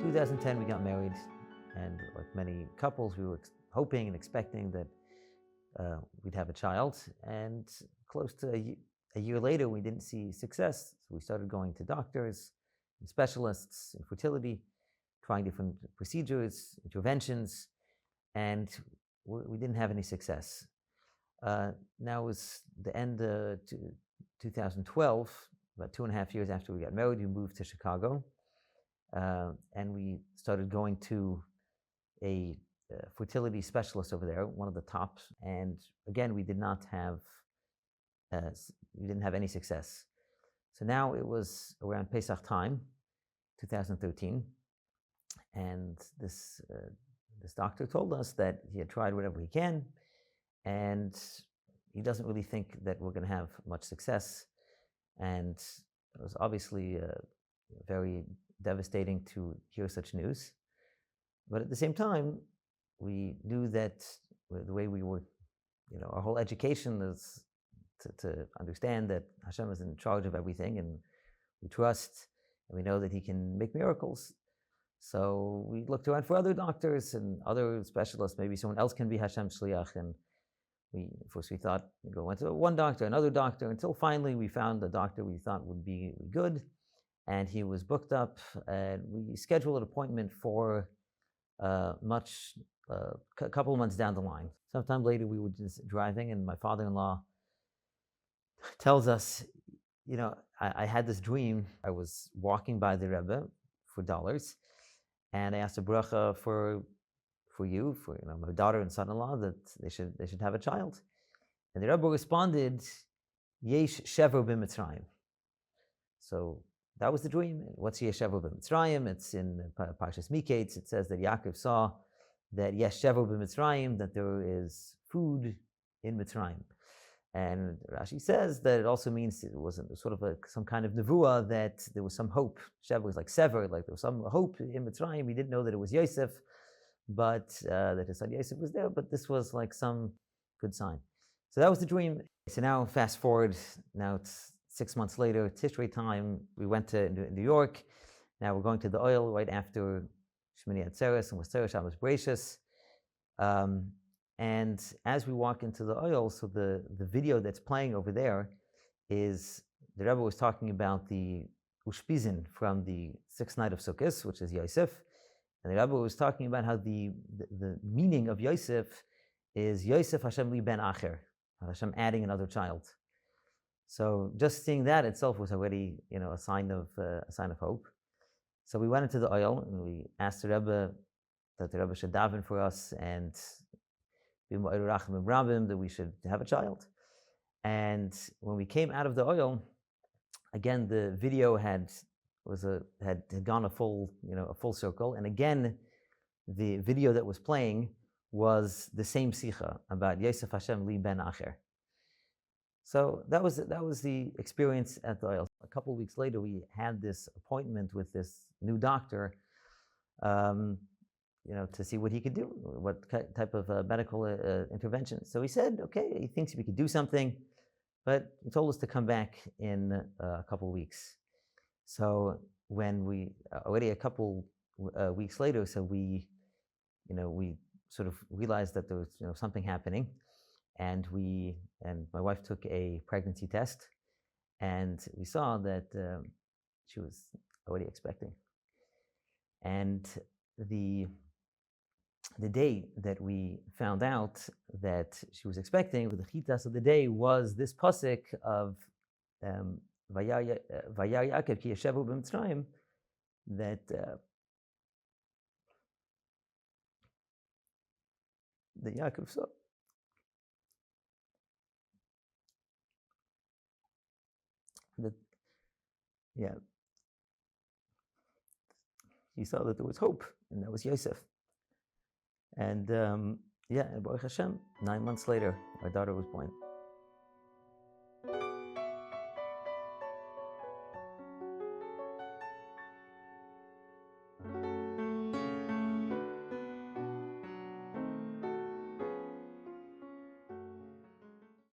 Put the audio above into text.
2010 we got married, and like many couples, we were hoping and expecting that we'd have a child. And close to a year later, we didn't see success. So we started going to doctors and specialists in fertility, trying different procedures, interventions, and we didn't have any success. Now it was the end of 2012, about 2.5 years after we got married. We moved to Chicago, and we started going to a fertility specialist over there, one of the tops. And again, we didn't have any success. So now it was around Pesach time, 2013, and this doctor told us that he had tried whatever he can, and he doesn't really think that we're going to have much success. And it was obviously very devastating to hear such news. But at the same time, we knew that the way we were, our whole education is to understand that Hashem is in charge of everything, and we trust, and we know that He can make miracles. So we looked around for other doctors and other specialists. Maybe someone else can be Hashem's shliach. And first we thought we went to one doctor, another doctor, until finally we found a doctor we thought would be good, and he was booked up. And we scheduled an appointment for a couple of months down the line. Sometime later, we were just driving, and my father-in-law tells us, I had this dream. I was walking by the Rebbe for dollars, and I asked a bracha for you, for my daughter and son-in-law, that they should have a child. And the Rebbe responded, Yesh shever b'Mitzrayim. So that was the dream. What's Yesh shever b'Mitzrayim? It's in Parshas Miketz. It says that Yaakov saw that Yesh shever b'Mitzrayim, that there is food in Mitzrayim. And Rashi says that it also means it was sort of some kind of nevuah, that there was some hope. Shever was like sever, like there was some hope in Mitzrayim. We didn't know that it was Yosef, but that his son Yosef was there, but this was like some good sign. So that was the dream. So now fast forward, now it's 6 months later, Tishrei time, we went to New York. Now we're going to the Ohel right after Shmini Atzeres and Weseres Shabbos Bereishis. And as we walk into the Ohel, so the video that's playing over there is, the Rebbe was talking about the Ushpizin from the sixth night of Sukkot, which is Yosef. And the Rebbe was talking about how the meaning of Yosef is Yosef Hashem li ben acher, Hashem adding another child. So just seeing that itself was already, a sign of hope. So we went into the Ohel and we asked the Rebbe that the Rebbe should daven for us and that we should have a child. And when we came out of the Ohel, again the video had gone a full circle, and again the video that was playing was the same sicha about Yosef Hashem li ben acher. So that was the experience at the Ohel. A couple of weeks later, we had this appointment with this new doctor, to see what he could do, what type of medical intervention. So he said, okay, he thinks we could do something, but he told us to come back in a couple of weeks. So when we already a couple weeks later, so we sort of realized that there was something happening, and my wife took a pregnancy test, and we saw that she was already expecting. And the day that we found out that she was expecting, the chitas of the day was this pasuk of Vayar Yaakov ki yeshevu b'Mitzrayim, that Yaakov saw. He saw that there was hope, and that was Yosef. And Baruch Hashem, 9 months later, our daughter was born.